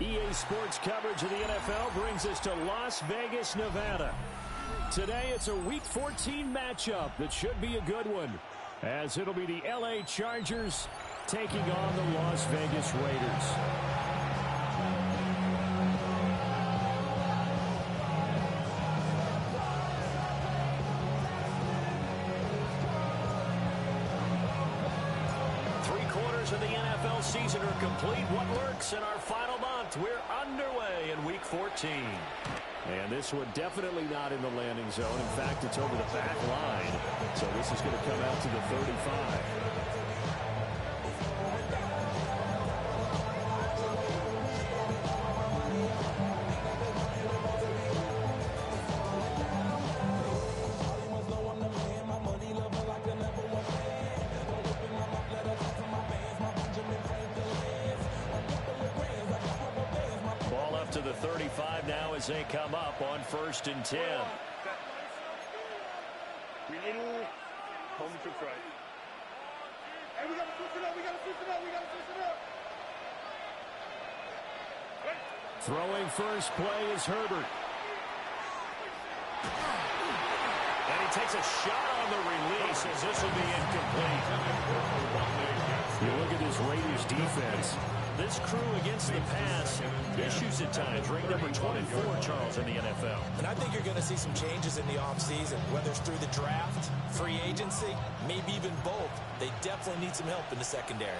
EA Sports coverage of the NFL brings us to Las Vegas, Nevada. Today, it's a Week 14 matchup that should be a good one, as it'll be the LA Chargers taking on the Las Vegas Raiders. Of the NFL season are complete. What works in our final month? We're underway in Week 14. And this one definitely not in the landing zone. In fact, it's over the back line. So this is going to come out to the 35. To the 35 now as they come up on 1st and 10. Throwing first play is Herbert. And he takes a shot on the release as this will be incomplete. You look at this Raiders defense. This crew against the pass, issues at times. Ranked number 24, Charles, in the NFL. And I think you're going to see some changes in the offseason, whether it's through the draft, free agency, maybe even both. They definitely need some help in the secondary.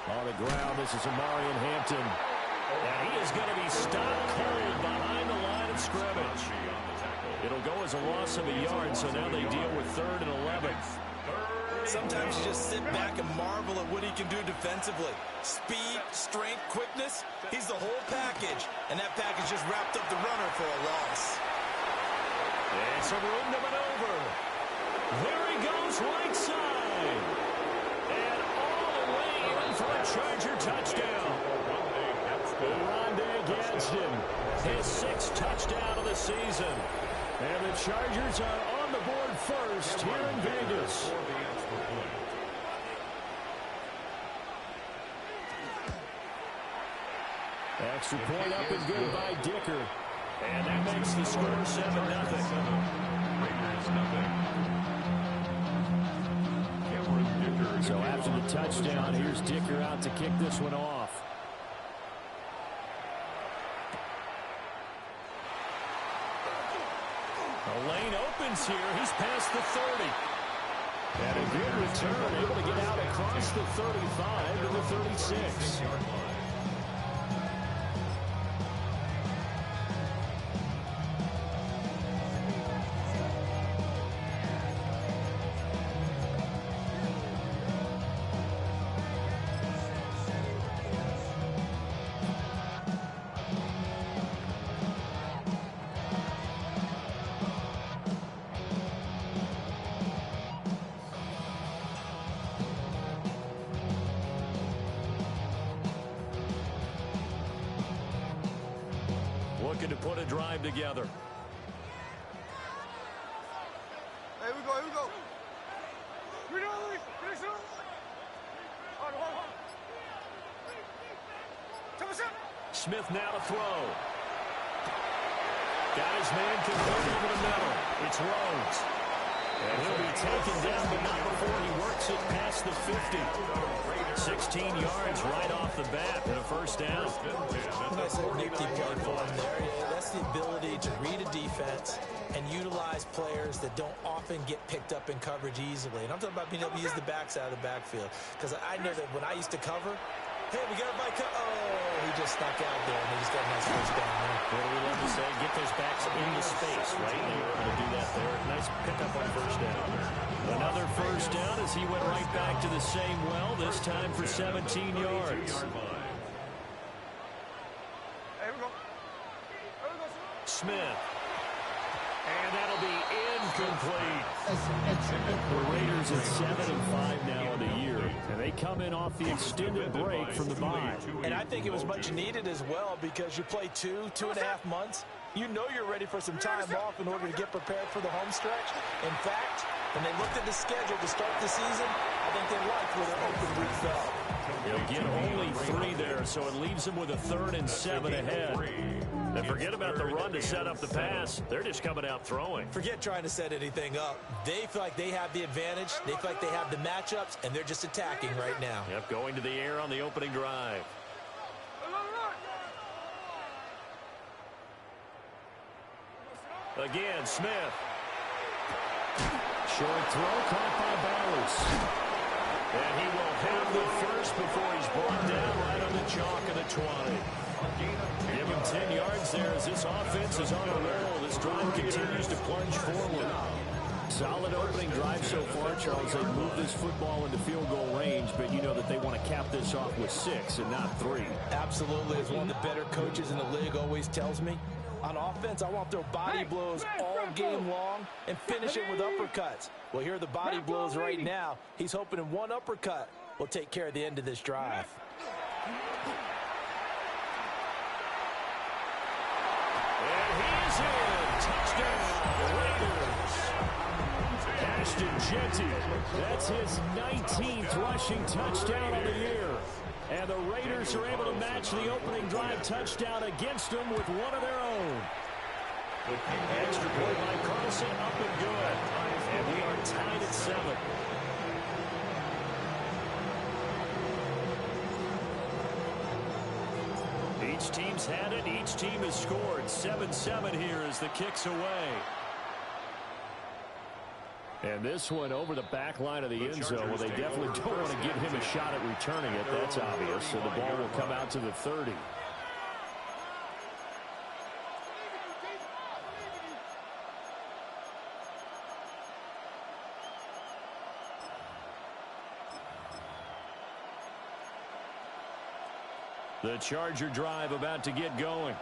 On the ground, this is Amarian Hampton. And he is going to be stopped cold behind the line of scrimmage. It'll go as a loss of a yard, so now they deal with 3rd and 11. Sometimes you just sit back and marvel at what he can do defensively. Speed, strength, quickness, he's the whole package. And that package just wrapped up the runner for a loss. And some room to maneuver. There he goes right side. And all the way in for a Charger touchdown. Rondé Gadsden, his 6th touchdown of the season. And the Chargers are on the board first here in Vegas. Extra point up and good by Dicker. And that makes the score 7-0. So after the touchdown, here's Dicker out to kick this one off. The lane opens here. He's past the 30. And a good return, able to get out across the 35 to the 36. Looking to put a drive together. Here we go, here we go. Smith now to throw. Got his man converted over the middle. It's Rhodes. And he'll be taken down, but not before he works it past the 50. 16 yards right off the bat and a first down. Nice little nifty play for him there. That's the ability to read a defense and utilize players that don't often get picked up in coverage easily. And I'm talking about being able to use the backs out of the backfield. Because I know that when I used to cover, hey, we got a bike. Oh, he just stuck out there, and he just got a nice first down there. What do we love to say? Get those backs into space, right? They were able to do that there. Nice pickup on first down. Another first down as he went right back to the same well, this time for 17 yards. Smith. And that'll be incomplete. The Raiders at 7-5 now in the year. And they come in off the extended break from the bye. And I think it was much needed as well because you play 2.5 months. You know you're ready for some time off in order to get prepared for the home stretch. In fact, when they looked at the schedule to start the season, I think they liked where their open route fell. He'll get only 3 there, so it leaves him with a 3rd and 7 ahead. And forget about the run to set up the pass. They're just coming out throwing. Forget trying to set anything up. They feel like they have the advantage. They feel like they have the matchups, and they're just attacking right now. Yep, going to the air on the opening drive. Again, Smith. Short throw caught by Bowers. And he will have the first before he's brought down right on the chalk of the 20. Give him 10 yards there as this offense is on a roll. This drive continues to plunge forward. Solid opening drive so far, Charles. They move this football into field goal range, but you know that they want to cap this off with 6 and not 3. Absolutely. As one of the better coaches in the league always tells me, on offense, I want to throw body blows all game long and finish it with uppercuts. Well, here are the body blows right now. He's hoping in one uppercut will take care of the end of this drive. And he's in. Touchdown, Raiders. Ashton Jeanty. That's his 19th rushing touchdown of the year. And the Raiders are able to match the opening drive touchdown against them with one of their own. Extra point by Carlson, up and good. And we are tied at 7. Each team's had it. Each team has scored. 7-7 here as the kick's away. And this one over the back line of the end zone. Well, they definitely don't want to give him a shot at returning it. That's obvious. So the ball will come out to the 30. The Charger drive about to get going.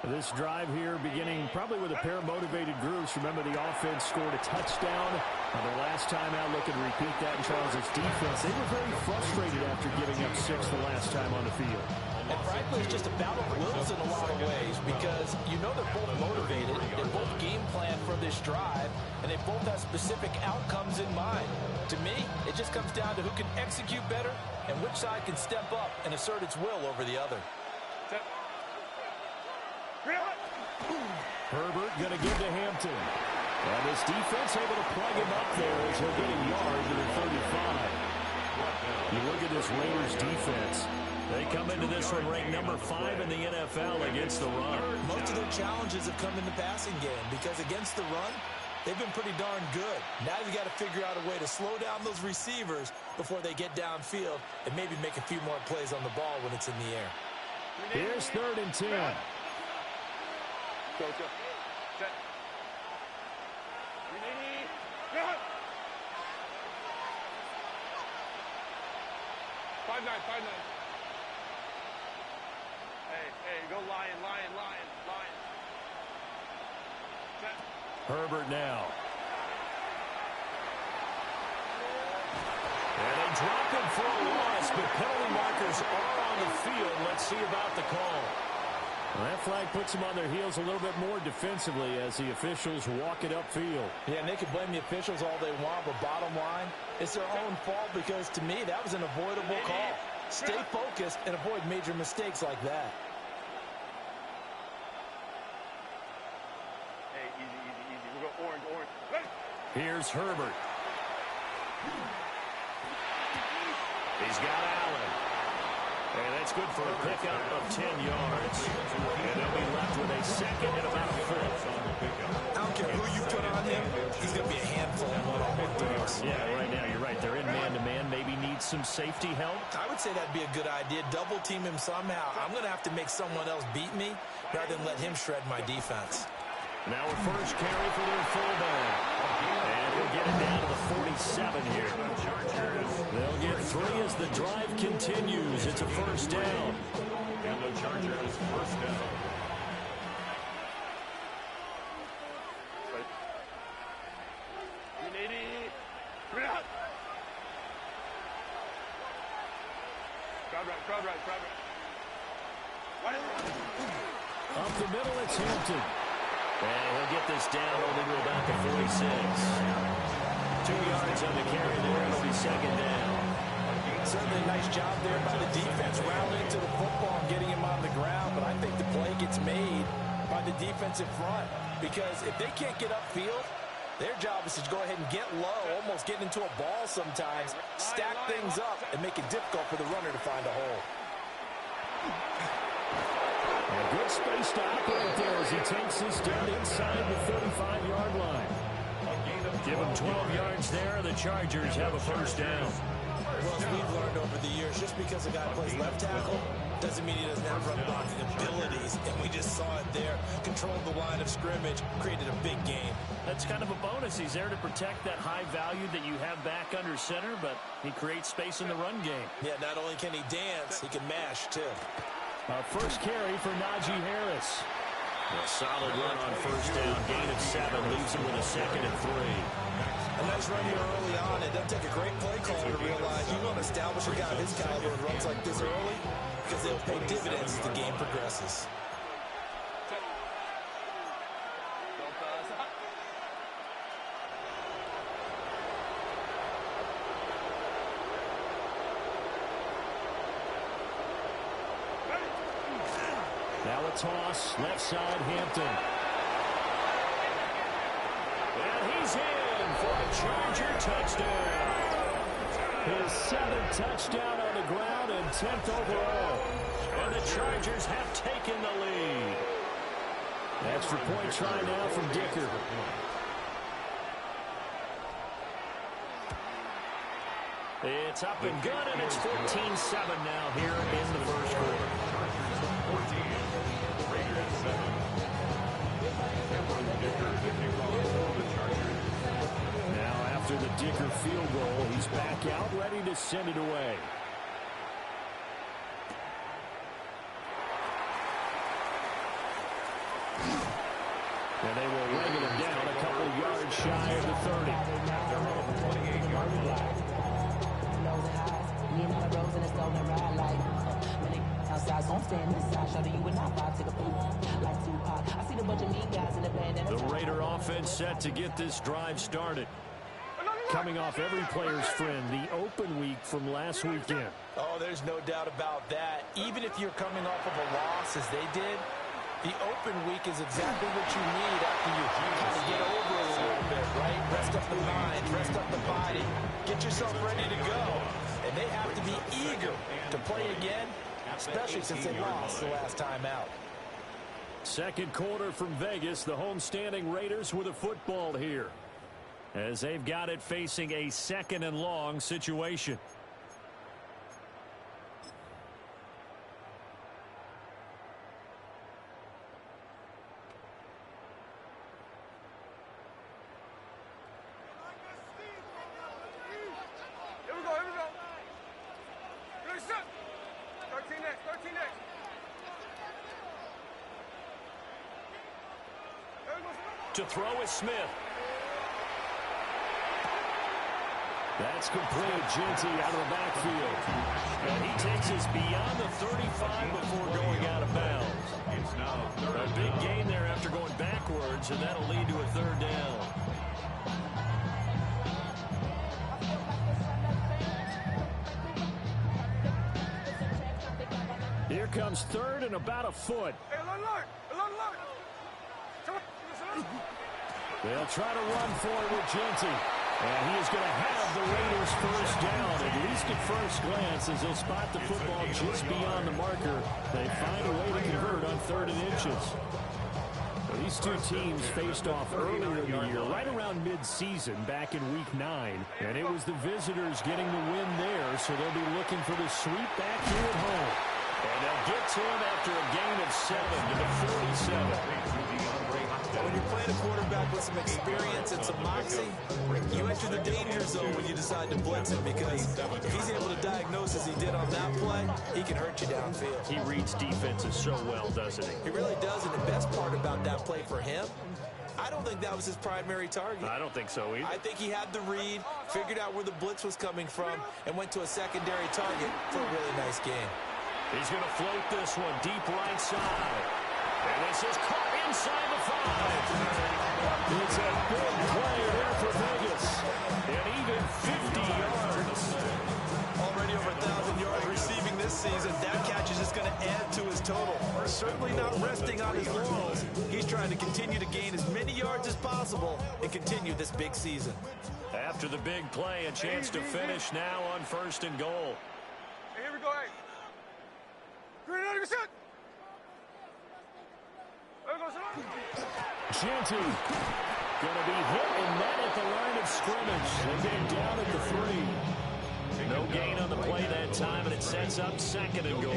This drive here beginning probably with a pair of motivated groups. Remember, the offense scored a touchdown the last time out. Look and repeat that in Charles' defense. They were very frustrated after giving up 6 the last time on the field. And frankly, it's just a battle of wills in a lot of ways because you know they're both motivated. They both game plan for this drive, and they both have specific outcomes in mind. To me, it just comes down to who can execute better and which side can step up and assert its will over the other. Herbert going to give to Hampton. And this defense able to plug him up there as he'll get a yard to the 35. You look at this Raiders defense. They come into this one ranked number 5 in the NFL against the run. Most of their challenges have come in the passing game because against the run, they've been pretty darn good. Now they've got to figure out a way to slow down those receivers before they get downfield and maybe make a few more plays on the ball when it's in the air. Here's 3rd and 10. Go. Set. 5-9. Hey, go lion. Set. Herbert now. And they drop him for a loss, but penalty markers are on the field. Let's see about the call. Well, that flag puts them on their heels a little bit more defensively as the officials walk it upfield. Yeah, and they can blame the officials all they want, but bottom line, it's their own fault because, to me, that was an avoidable call. Stay focused and avoid major mistakes like that. Hey, easy. We'll go orange. Ready? Here's Herbert. He's got Allen. And that's good for a pickup of 10 yards. And they'll be left with a 2nd and about a 4th. I don't care who you put on him, he's going to be a handful in one-on-one throws. Yeah, right now you're right. They're in man-to-man. Maybe needs some safety help. I would say that'd be a good idea. Double team him somehow. I'm going to have to make someone else beat me rather than let him shred my defense. Now a first carry for their fullback. And he'll get it down to the 47 here. They'll get 3 as the drive continues. It's a first down. And the Chargers first down. Crowd right. Up the middle, it's Hampton. And he'll get this down only to about the 46. 2 yards on the carry there. It'll be second down. Certainly a nice job there by the defense, rounding to the football and getting him on the ground. But I think the play gets made by the defensive front, because if they can't get upfield, their job is to go ahead and get low, almost get into a ball sometimes, stack things up, and make it difficult for the runner to find a hole. A good space to operate there as he takes this down inside the 35-yard line. Give him 12 yards there, and the Chargers have a first down. Well, as we've learned over the years, just because a guy plays left tackle doesn't mean he doesn't have run blocking abilities, and we just saw it there. Controlled the line of scrimmage, created a big game. That's kind of a bonus. He's there to protect that high value that you have back under center, but he creates space in the run game. Yeah, not only can he dance, he can mash, too. First carry for Najee Harris. A solid run on first down. Gain of 7 leaves him with a second and 3. A nice run here early on. It doesn't take a great play caller to realize you want to establish a guy of his caliber who runs like this early, because they'll pay dividends as the game progresses. Now a toss, left side, Hampton. And he's in for a Charger touchdown. His 7th touchdown on the ground and 10th overall. And the Chargers have taken the lead. Extra point try now from Dicker. It's up and good, and it's 14-7 now here in the first quarter. Now after the Dicker field goal, he's back out, ready to send it away. And they will wrangle him down a couple yards shy of the 30. The Raider offense set to get this drive started. Coming off every player's friend, the open week from last weekend. Oh, there's no doubt about that. Even if you're coming off of a loss as they did, the open week is exactly what you need after you kind of get over it a little bit, right? Rest up the mind, rest up the body, get yourself ready to go. And they have to be eager to play again, especially since they lost the last time out. Second quarter from Vegas, the homestanding Raiders with a football here, as they've got it facing a 2nd and long situation. Here we go, here we go. Ready, set. 13 next, 13 next. There we go. To throw is Smith. That's complete. Genty out of the backfield. And he takes us beyond the 35 before going out of bounds. It's now A big gain there after going backwards, and that'll lead to a 3rd down. Here comes 3rd and about a foot. Hey, alert. They'll try to run for it with Genty. And he is going to have the Raiders first down, at least at first glance, as they'll spot the football just beyond the marker. They find a way to convert on 3rd and inches. Well, these two teams faced off earlier in the year, right around mid-season, back in Week 9. And it was the visitors getting the win there, so they'll be looking for the sweep back here at home. And they'll get to him after a gain of 7 to the 47. When you're playing a quarterback with some experience and some moxie, you enter the danger zone when you decide to blitz him, because if he's able to diagnose as he did on that play, he can hurt you downfield. He reads defenses so well, doesn't he? He really does, and the best part about that play for him, I don't think that was his primary target. I don't think so either. I think he had the read, figured out where the blitz was coming from, and went to a secondary target for a really nice game. He's going to float this one deep right side. And This is caught inside the 5. It's a big play there for Vegas. And even 50 yards. Already over 1,000 yards receiving this season. That catch is just going to add to his total. Certainly not resting on his laurels. He's trying to continue to gain as many yards as possible and continue this big season. After the big play, a chance to finish now on 1st and goal. Hey, here we go, hey. 90%. There we go, son. Genty going to be hit and met at the line of scrimmage. They get him down at the 3. No gain on the play that time, and it sets up 2nd and goal.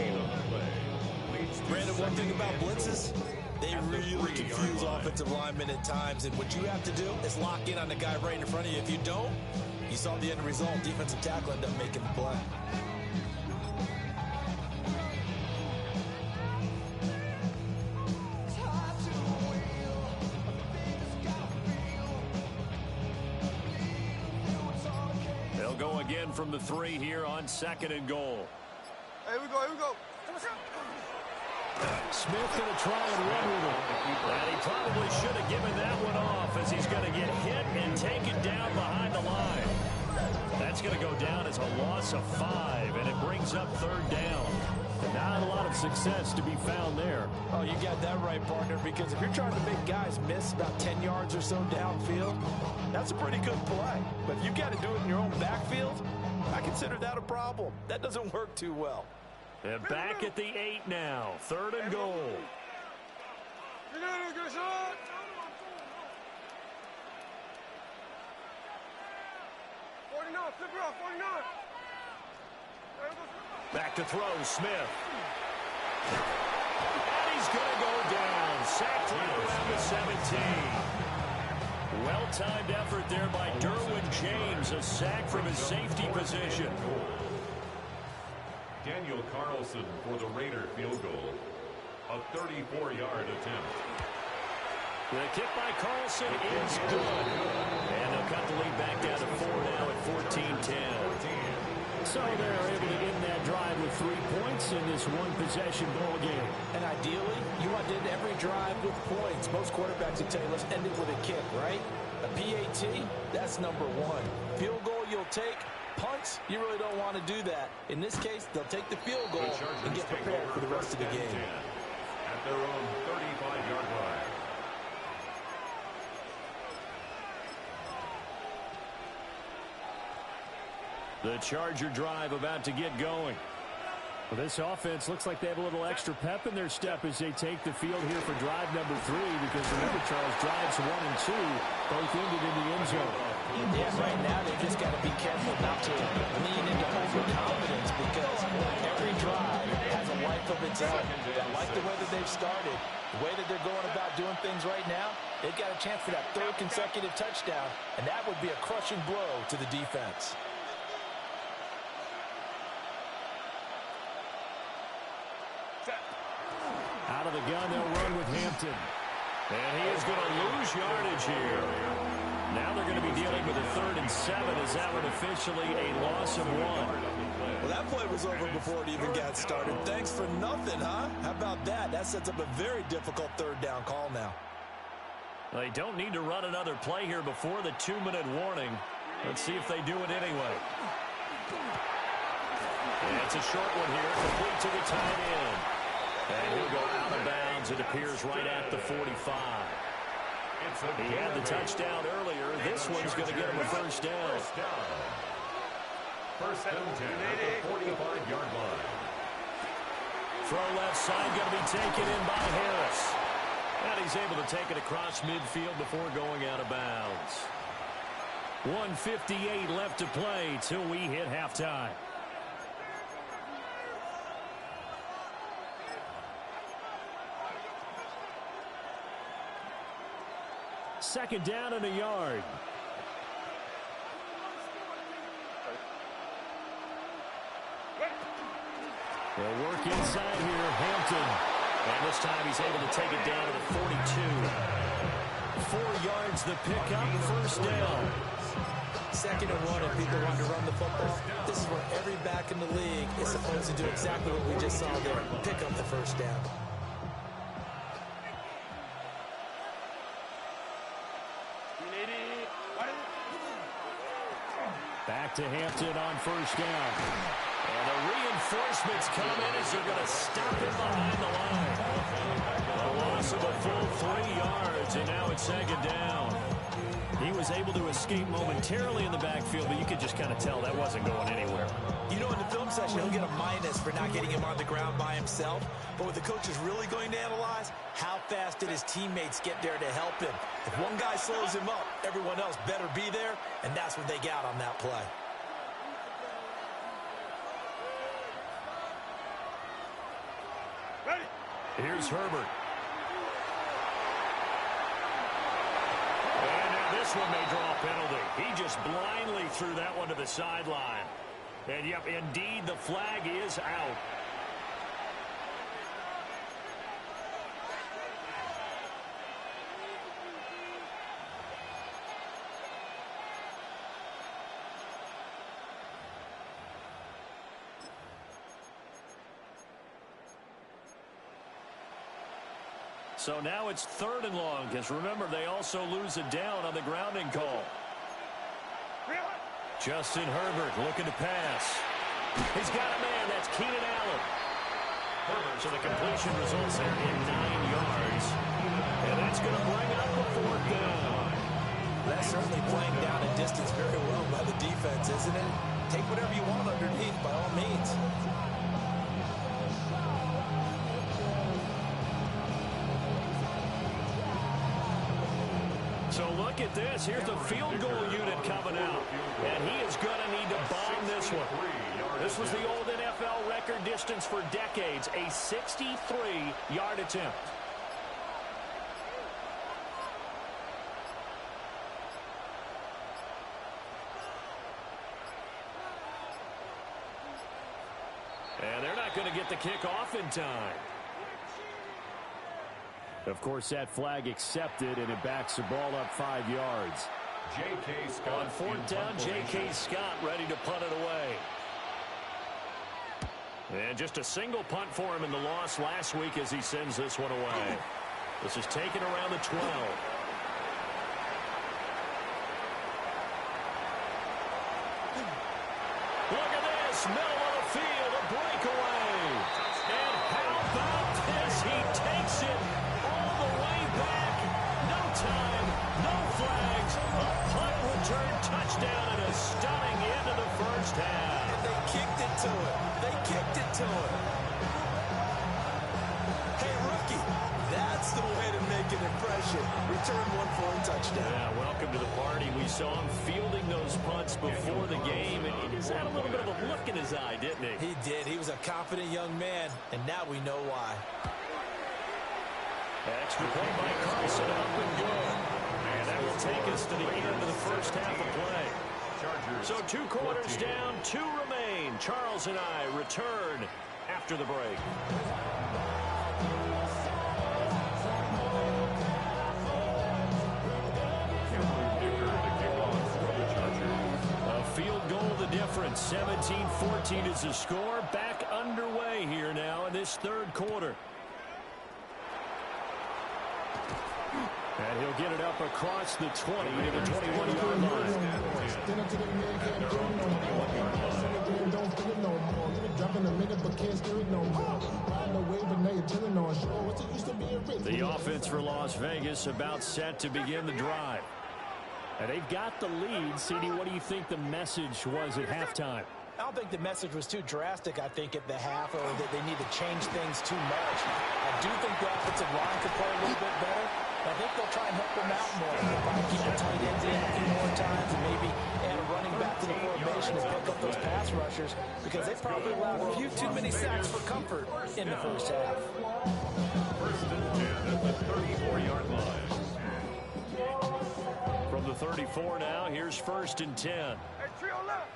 Brandon, one thing about blitzes, they really confuse offensive linemen at times, and what you have to do is lock in on the guy right in front of you. If you don't, you saw the end result. Defensive tackle ended up making the play. They'll go again from the 3 here on 2nd and goal. Here we go, here we go. Smith going to try and run with it. And he probably should have given that one off, as he's going to get hit and taken down behind the line. That's going to go down as a loss of 5, and it brings up 3rd down. Not a lot of success to be found there. Oh, you got that right, partner, because if you're trying to make guys miss about 10 yards or so downfield, that's a pretty good play. But if you've got to do it in your own backfield, I consider that a problem. That doesn't work too well. They're back at the 8 now. 3rd and goal. You got a good shot. Flip it off, 49. Back to throw, Smith. And he's going to go down. Sacked right around the 17. Well-timed effort there by Derwin James. A sack from his safety position. Daniel Carlson for the Raider field goal. A 34-yard attempt. The kick by Carlson is good. And they'll cut the lead back down to 4 now at 14-10. So they're able to end that drive with 3 points in this one-possession ball game. And ideally, you want to end every drive with points. Most quarterbacks would tell you, let's end it with a kick, right? A PAT, that's number 1. Field goal you'll take. Punts, you really don't want to do that. In this case, they'll take the field goal and get prepared for the rest of the game. At their own 35-yard line. The Charger drive about to get going. Well, this offense looks like they have a little extra pep in their step as they take the field here for drive number 3, because remember, Charles, drives 1 and 2 both ended in the end zone. Yeah, right now they've just got to be careful not to lean into overconfidence, because every drive has a life of its own. I like the way that they've started, the way that they're going about doing things right now. They've got a chance for that 3rd consecutive touchdown, and that would be a crushing blow to the defense. Out of the gun, they'll run with Hampton. And he is going to lose yardage here. Now they're going to be dealing with a 3rd and 7, as that one officially a loss of 1. Well, that play was over before it even got started. Thanks for nothing, huh? How about that? That sets up a very difficult 3rd down call now. They don't need to run another play here before the 2-minute warning. Let's see if they do it anyway. And it's a short one here, complete to the tight end. And he'll go out of bounds, it appears, right at the 45. He had the touchdown earlier. This one's going to get him a 1st down. 1st and 10 at the 45-yard line. Throw left side, going to be taken in by Harris. And he's able to take it across midfield before going out of bounds. 1:58 left to play till we hit halftime. Second down and a yard. They'll work inside here, Hampton. And this time he's able to take it down to the 42. 4 yards the pickup, 1st down. 2nd and 1, if people want to run the football, this is where every back in the league is supposed to do exactly what we just saw there. Pick up the 1st down. back to Hampton on first down. And the reinforcements come in as they're going to stop him behind the line. A loss of a full 3 yards, and now it's second down. He was able to escape momentarily in the backfield, but you could just kind of tell that wasn't going anywhere. You know, in the film session, he'll get a minus for not getting him on the ground by himself. But what the coach is really going to analyze, how fast did his teammates get there to help him? If one guy slows him up, everyone else better be there, and that's what they got on that play. Ready? Here's Herbert. And now this one may draw a penalty. He just blindly threw that one to the sideline. And, yep, indeed, the flag is out. So now it's 3rd and long, because remember, they also lose a down on the grounding call. Justin Herbert looking to pass. He's got a man. That's Keenan Allen. So the completion results there in 9 yards. And that's going to bring up the 4th down. That's certainly playing down a distance very well by the defense, isn't it? Take whatever you want underneath, by all means. So look at this. Here's the field goal unit coming out. And he is going to need to bomb this one. This was the old NFL record distance for decades, a 63-yard attempt. And they're not going to get the kick off in time. Of course, that flag accepted, and it backs the ball up 5 yards. J.K. Scott. On 4th down, J.K. Scott ready to punt it away. And just a single punt for him in the loss last week as he sends this one away. This is taken around the 12. Look at this, middle of the field, a breakaway. And how about this? He takes it all the way back. No time, no flags. A punt return touchdown and a stunning end of the first half. And they kicked it to him. They kicked it to him. Hey, rookie, that's the way to make an impression. Return one for a touchdown. Yeah, welcome to the party. We saw him fielding those punts before the game, and he just had a little bit of a look in his eye, didn't he? He did. He was a confident young man, and now we know why. Extra point by Carlson, up and good. And that will take us to the end of the first half of play. So 2 quarters down, 2 remain. Charles and I return after the break. A field goal the difference. 17-14 is the score. Back underway here now in this 3rd quarter. And he'll get it up across the 20 to the 21-yard line. The offense for Las Vegas about set to begin the drive. And they've got the lead. CD, what do you think the message was at halftime? I don't think the message was too drastic, I think, at the half, or that they need to change things too much. I do think the offensive line could play a little bit better. I think they'll try and help them out more. They'll probably keep the tight ends in a few more times and maybe add a running back to the formation to pick up those pass rushers, because they probably allowed a few too many sacks for comfort in the first half. First and 10 at the 34-yard line. From the 34 now, here's 1st and 10. Hey, trio left.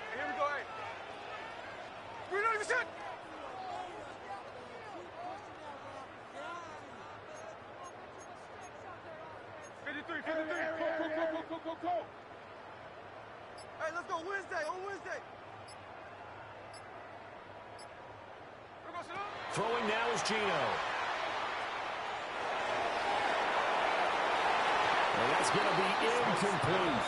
Hey, here we go, hey. We don't even sit. 53, 53. Go. Hey, let's go Wednesday, on Wednesday. Throwing now is Gino. And that's going to be incomplete.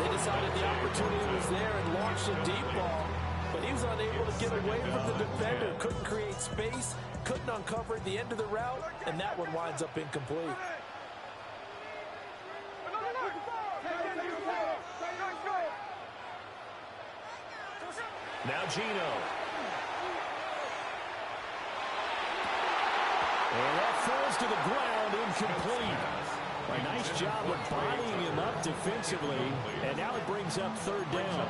They decided the opportunity was there and launched a deep ball, but he was unable to get away from the defender. Couldn't create space, couldn't uncover at the end of the route, and that one winds up incomplete. Now Gino. And that falls to the ground, incomplete. A nice job of bodying him up defensively, and now it brings up third down.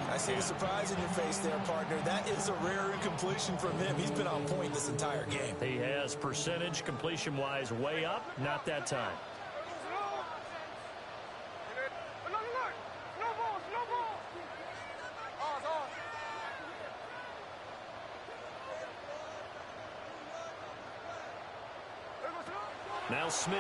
I see the surprise in your face there, partner. That is a rare incompletion from him. He's been on point this entire game. He has percentage completion-wise way up, not that time. Now Smith.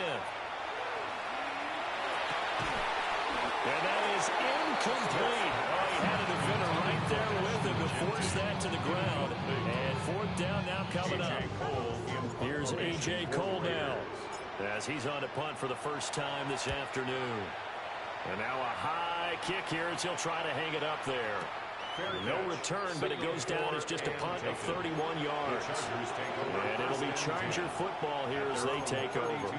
And that is incomplete. Oh, he had a defender right there with him to force that to the ground. And fourth down now coming up. Here's A.J. Cole now, as he's on to punt for the first time this afternoon. And now a high kick here as he'll try to hang it up there. No return, but it goes down as just a punt of 31 yards. And it'll be Charger football here as they take over.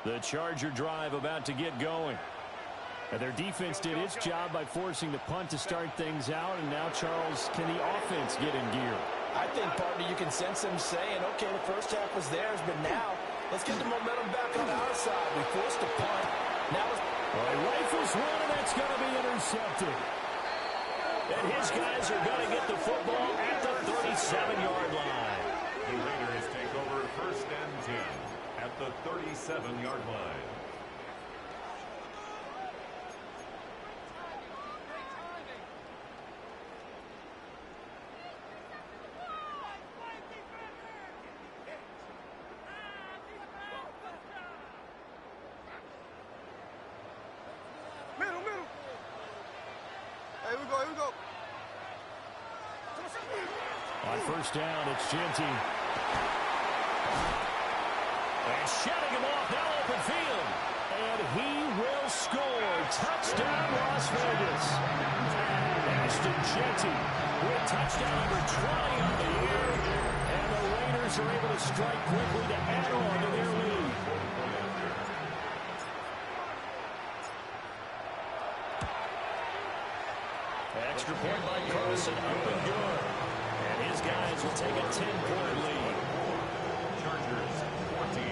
The Charger drive about to get going. And their defense did its job by forcing the punt to start things out. And now, Charles, can the offense get in gear? I think, partner, you can sense them saying, okay, the first half was theirs, but now let's get the momentum back on our side. We forced a punt. Now it's... He rifles one, and that's going to be intercepted. And his guys are going to get the football at the 37-yard line. The Raiders take over first and 10 at the 37-yard line. On first down, it's Genty. And shutting him off, now open field. And he will score. Touchdown, Las Vegas. Ashton Genty with touchdown number 20 on the year. And the Raiders are able to strike quickly to add on to their lead. Extra point by Carson, up and good. And his guys will take a 10-point lead. Chargers 14.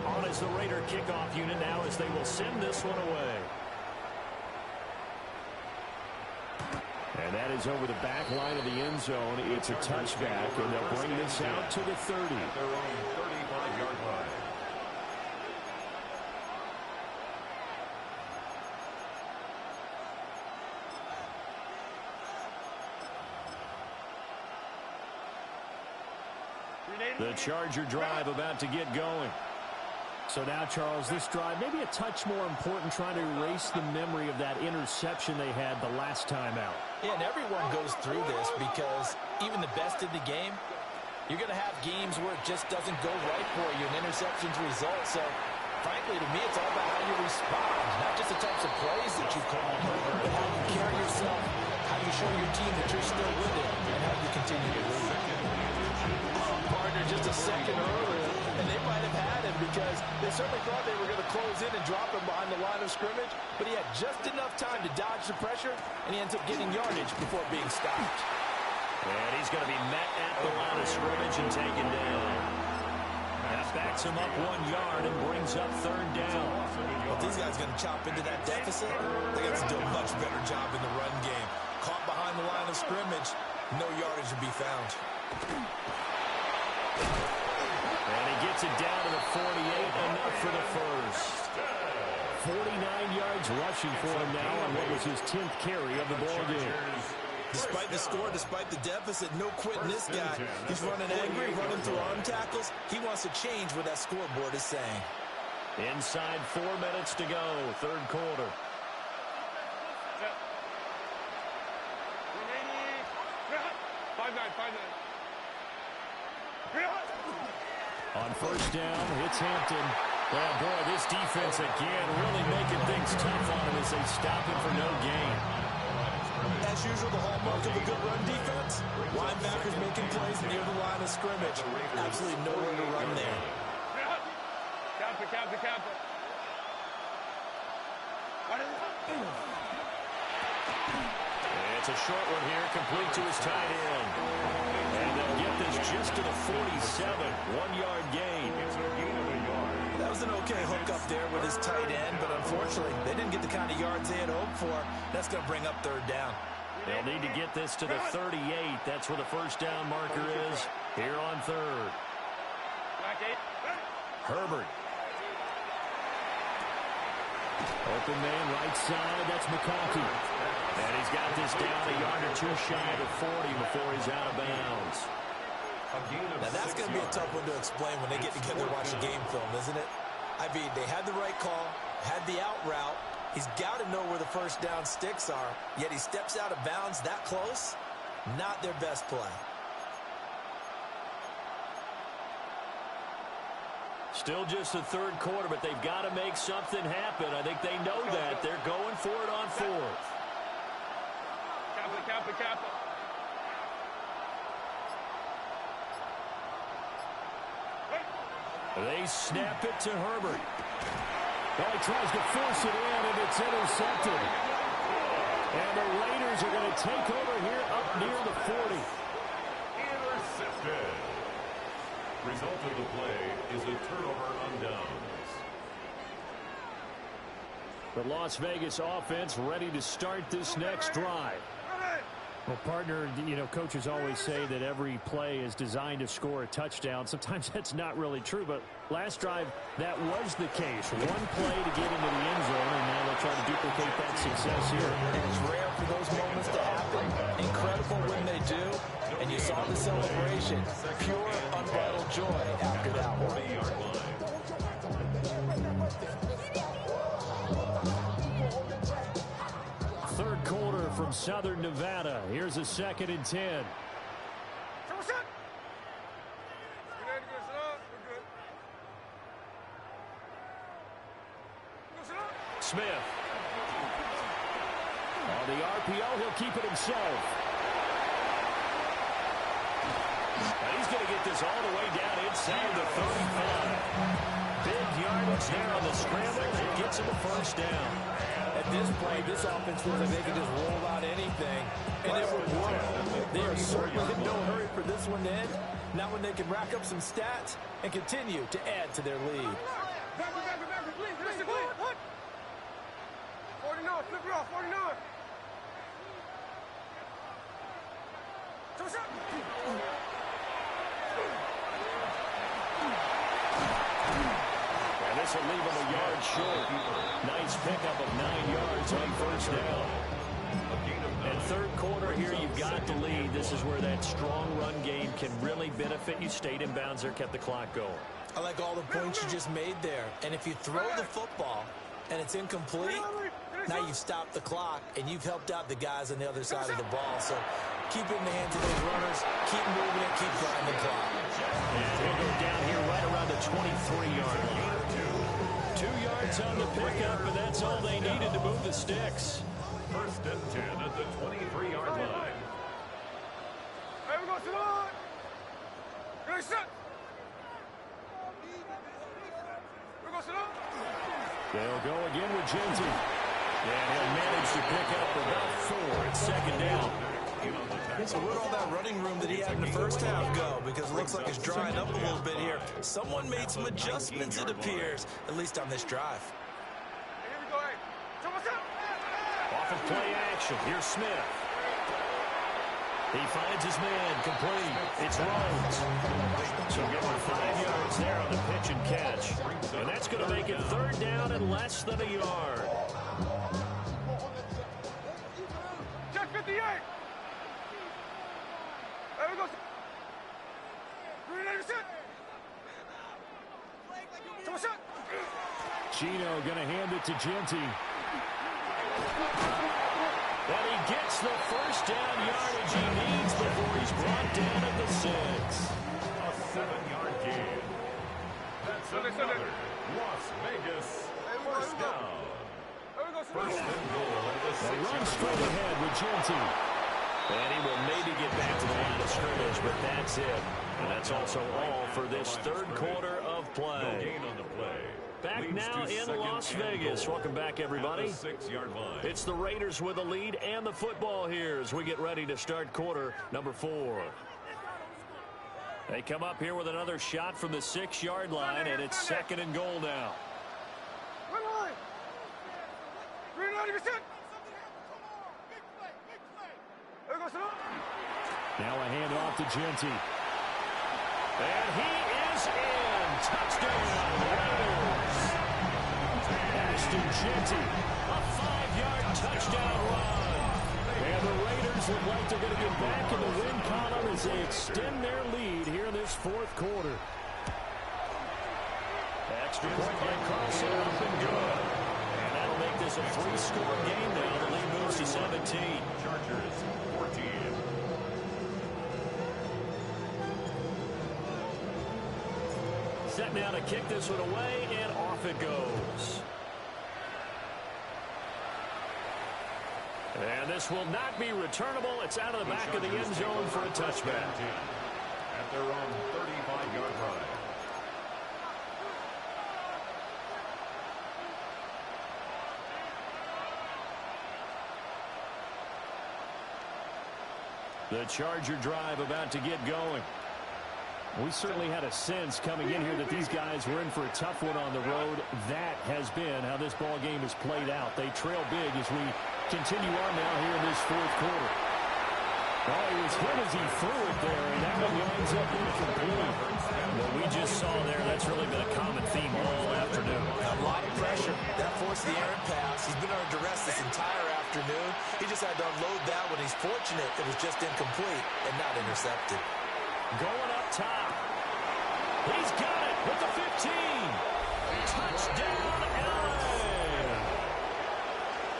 On is the Raider kickoff unit now as they will send this one away. And that is over the back line of the end zone. It's a touchback, and they'll bring this out to the 30. Their own 35-yard line. The Charger drive about to get going. So now, Charles, this drive maybe a touch more important, trying to erase the memory of that interception they had the last time out. Yeah, and everyone goes through this because even the best in the game, you're going to have games where it just doesn't go right for you, and interceptions result. So, frankly, to me, it's all about how you respond, not just the types of plays that you call, but how you carry yourself, how you show your team that you're still with it, and how you continue to lead. Partner just a second earlier, and they might have had him because they certainly thought they were going to close in and drop him behind the line of scrimmage, but he had just enough time to dodge the pressure, and he ends up getting yardage before being stopped. And he's going to be met at the line of scrimmage and taken down. That backs him up 1 yard and brings up third down. Well, these guys going to chop into that deficit. They got to do a much better job in the run game. Caught behind the line of scrimmage, no yardage to be found. And he gets it down to the 48, enough for the first. 49 yards rushing for him now on what was his 10th carry of the ball game. Despite the score, despite the deficit, no quitting this guy. He's running angry, running through arm tackles. He wants to change what that scoreboard is saying. Inside 4 minutes to go, third quarter. On first down, it's Hampton. Oh, boy, this defense again really making things tough on him as they stop him for no gain. As usual, the hallmark of a good run defense, linebackers making plays near the line of scrimmage. Absolutely nowhere to run there. Kappa. It's a short one here, complete to his tight end. And they'll get this just to the 47, 1-yard gain. That was an okay hook up there with his tight end, but unfortunately, they didn't get the kind of yards they had hoped for. That's going to bring up third down. They'll need to get this to the 38. That's where the first down marker is here on third. Herbert. Open man, right side. That's McConkey. And he's got this down a yard or two shy of the 40 before he's out of bounds. Now, that's going to be a tough one to explain when they get together and watch a game film, isn't it? I mean, they had the right call, had the out route. He's got to know where the first down sticks are, yet he steps out of bounds that close. Not their best play. Still just the third quarter, but they've got to make something happen. I think they know that. They're going for it on fourth. Kappa. They snap it to Herbert. Well, he tries to force it in, and it's intercepted. And the Raiders are going to take over here up near the 40. Intercepted. Result of the play is a turnover on downs. The Las Vegas offense ready to start this next drive. Well, partner, you know, coaches always say that every play is designed to score a touchdown. Sometimes that's not really true, but last drive, that was the case. One play to get into the end zone, and now they'll try to duplicate that success here. And it's rare for those moments to happen. Incredible when they do. And you saw the celebration. Pure, unbridled joy after that one. Third quarter from Southern Nevada. Here's a 2nd and 10. Smith. On the RPO, he'll keep it himself. And he's going to get this all the way down inside the 35. Big yardage there on the scramble. It gets him a first down. At this point, this offense feels like they can just roll out anything, and it would work. They are certainly in no hurry for this one to end. Not when they can rack up some stats and continue to add to their lead. Back, please. Listen, please. 49, flip it off, 49. And this will leave him a yard short. Nice pickup of 9 yards on first down. And third quarter here, you've got the lead. This is where that strong run game can really benefit you. Stayed in bounds there, kept the clock going. I like all the points you just made there. And if you throw the football and it's incomplete, now you've stopped the clock and you've helped out the guys on the other side of the ball. So keep it in the hands of those runners, keep moving it, keep grinding the clock. And he'll go down here right around the 23-yard line. 2 yards on the pickup, and that's all they needed to move the sticks. First and 10 at the 23-yard line. Hey, we go to the line. Ready, set. We go to the line. They'll go again with Genty. And he'll manage to pick up about 4 at second down. So where'd all that running room that he had in the first half go? Because it looks like it's drying up a little bit here. Someone made some adjustments, it appears, at least on this drive. Hey, here we go, hey. So what's up? Off of play action, here's Smith. He finds his man, complete. It's Rhodes. So give him 5 yards there on the pitch and catch. And that's going to make it third down and less than a yard. Check 58. Gino going to hand it to Genty. And he gets the first down yardage he needs before he's brought down at the 6. A 7-yard gain. That's another Las Vegas first down. First and goal at the 6-yard line. Run straight ahead with Genty. And he will maybe get back to the line of scrimmage, but that's it. And that's also all for this third quarter of play. No gain on the play. Back now in Las Vegas. Welcome back, everybody. At the 6-yard line. It's the Raiders with the lead and the football here as we get ready to start quarter number 4. They come up here with another shot from the 6-yard line, and it's second and goal now. Now a handoff to Genty. And he is in. Touchdown, Raiders. Ashton Genty, a 5-yard touchdown run. And the Raiders look like they're going to get back in the win column as they extend their lead here in this fourth quarter. Extra point by Carson, up and good. And that'll make this a 3-score game now. The lead moves to 17. Chargers 14. Set now to kick this one away, and off it goes. And this will not be returnable. It's out of the back of the end zone for a touchback. At their own 35-yard line. The Charger drive about to get going. We certainly had a sense coming in here that these guys were in for a tough one on the road. That has been how this ball game has played out. They trail big as we continue on now here in this fourth quarter. Oh, he was hit as he threw it there, and that one winds up incomplete. What we just saw there, that's really been a common theme all afternoon. A lot of pressure. That forced the errant pass. He's been under duress this entire afternoon. He just had to unload that one. He's fortunate it was just incomplete and not intercepted. Going up top. He's got it with the 15. Touchdown, LA.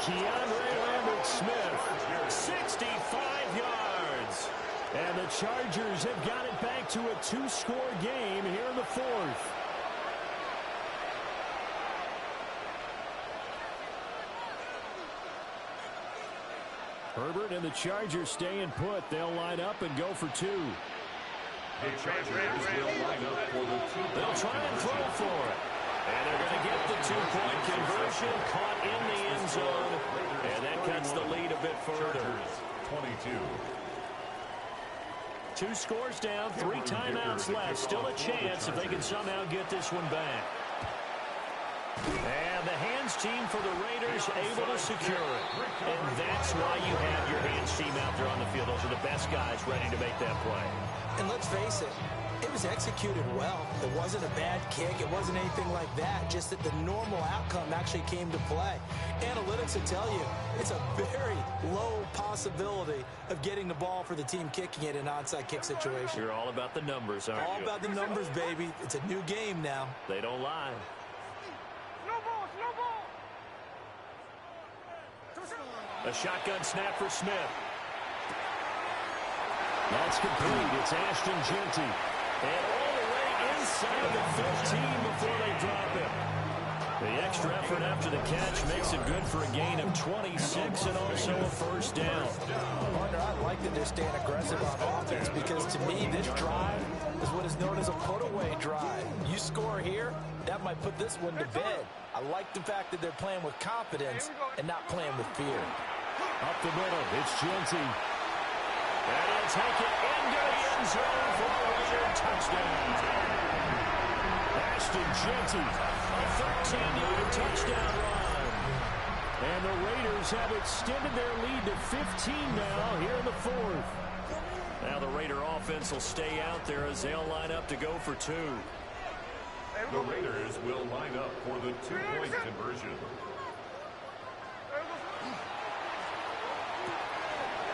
Keandre Lambert-Smith, 65 yards. And the Chargers have got it back to a 2-score game here in the fourth. Herbert and the Chargers staying put. They'll line up and go for 2. The Chargers will line up for the 2-point. They'll try and throw for it. And they're going to get the 2-point conversion, caught in the end zone. And that cuts the lead a bit further. 22. 2 scores down, 3 timeouts left. Still a chance if they can somehow get this one back. And the hands team for the Raiders able to secure it. And that's why you have your hands team out there on the field. Those are the best guys ready to make that play. And let's face it, it was executed well. It wasn't a bad kick. It wasn't anything like that. Just that the normal outcome actually came to play. Analytics will tell you it's a very low possibility of getting the ball for the team kicking it in an onside kick situation. You're all about the numbers, aren't you? All about the numbers, baby. It's a new game now. They don't lie. A shotgun snap for Smith. That's complete. It's Ashton Genty. And all the way inside the 15 before they drop him. The extra effort after the catch makes it good for a gain of 26 and also a first down. Partner, I like that they're staying aggressive on offense because to me this drive is what is known as a put-away drive. You score here, that might put this one to bed. I like the fact that they're playing with confidence and not playing with fear. Up the middle, it's Genty. And he'll take it into the end zone for a Raider touchdown. Ashton Genty, a 13-yard touchdown run. And the Raiders have extended their lead to 15 now here in the fourth. Now the Raider offense will stay out there as they'll line up to go for 2. The Raiders will line up for the 2-point conversion.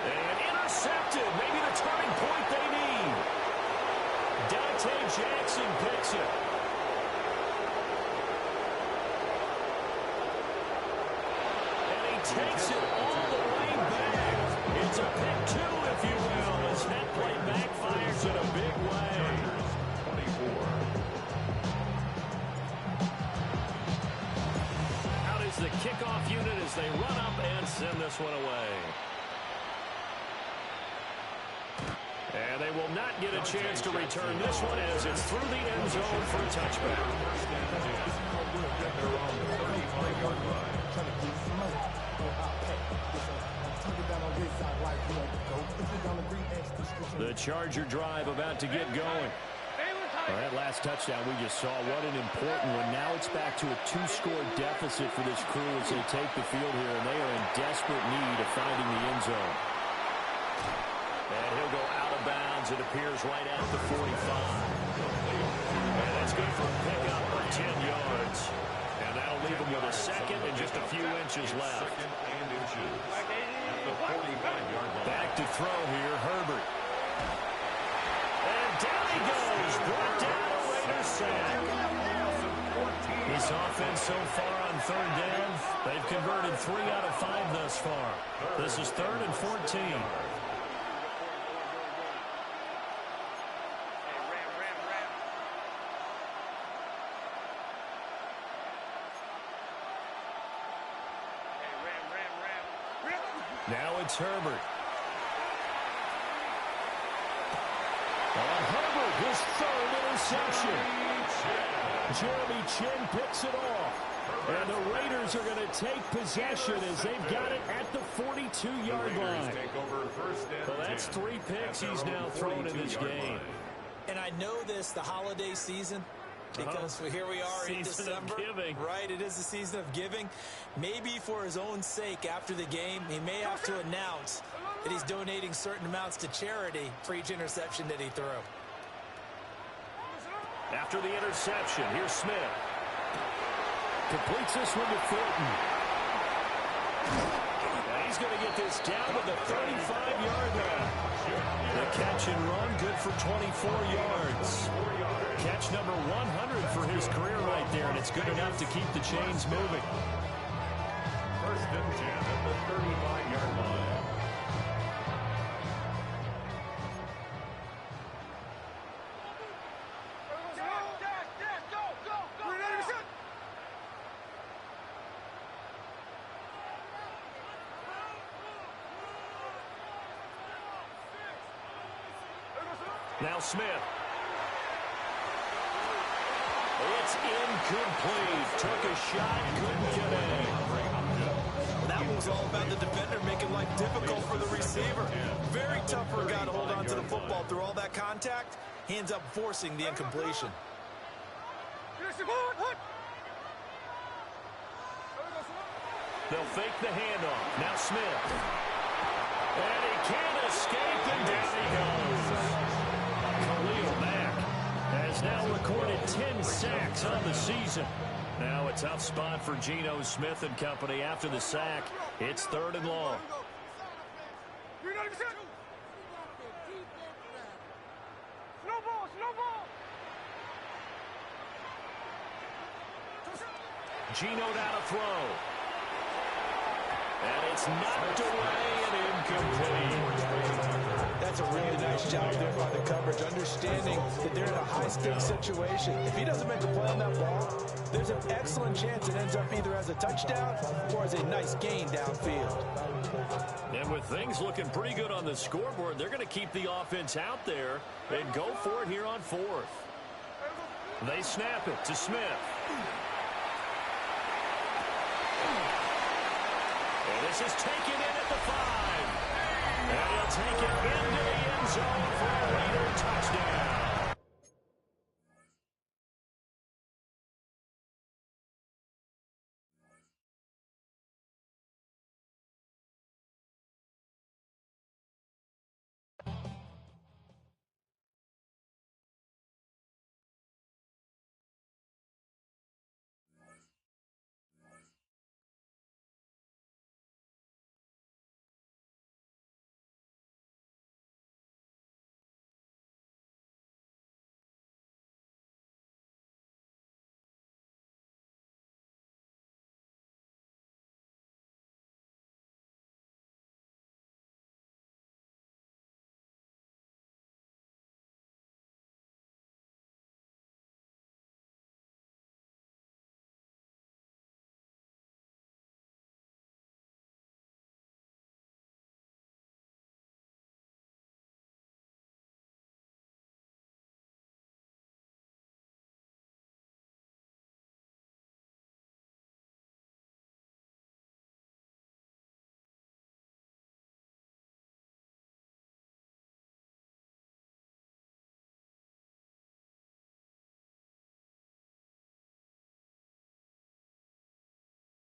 And intercepted. Maybe the turning point they need. Dante Jackson picks it. And he takes it all the way back. It's a pick two, if you will, as that play backfires in a big way. 24. Out is the kickoff unit as they run up and send this one away. And they will not get a chance to return this one as it's through the end zone for a touchback. The Charger drive about to get going. Well, that last touchdown we just saw, what an important one. Now it's back to a two-score deficit for this crew as they take the field here, and they are in desperate need of finding the end zone. And he'll go out of bounds. It appears right at the 45. And that's good for a pickup of 10 yards. And that'll leave him with a second and just a few inches left. Back to throw here, Herbert. And down he goes. Brought down a Raiders sack. This offense so far on third down, they've converted 3 out of 5 thus far. This is 3rd and 14. Now it's Herbert. Herbert, his 3rd interception. Jeremy Chinn picks it off. And the Raiders are going to take possession as they've got it at the 42-yard line. Well, that's 3 picks he's now thrown in this game. And I know this, the holiday season, because here we are in December. Right, it is the season of giving. Maybe for his own sake after the game, he may have to announce that he's donating certain amounts to charity for each interception that he threw. After the interception, here's Smith. Completes this one to Fulton. And he's going to get this down to the 35-yard line. The catch and run, good for 24 yards. Catch number 100 for his career right there, and it's good enough to keep the chains moving. 1st and 10 at the 35-yard line. Now Smith. It's incomplete. Took a shot, couldn't get in. That was all about the defender making life difficult for the receiver. Very tough for a guy to hold on to the football through all that contact. He ends up forcing the incompletion. They'll fake the handoff. Now Smith. And he can't escape, and down he goes. Khalil Mack has now recorded 10 sacks on the season. Now a tough spot for Geno Smith and company after the sack. It's 3rd and long. Geno down a throw. And it's knocked away and incomplete. That's a really nice job there by the coverage, understanding that they're in a high-stakes situation. If he doesn't make a play on that ball, there's an excellent chance it ends up either as a touchdown or as a nice gain downfield. And with things looking pretty good on the scoreboard, they're going to keep the offense out there and go for it here on 4th. They snap it to Smith. And this is taken in at the 5. And he'll take it into the end zone for a Raider touchdown.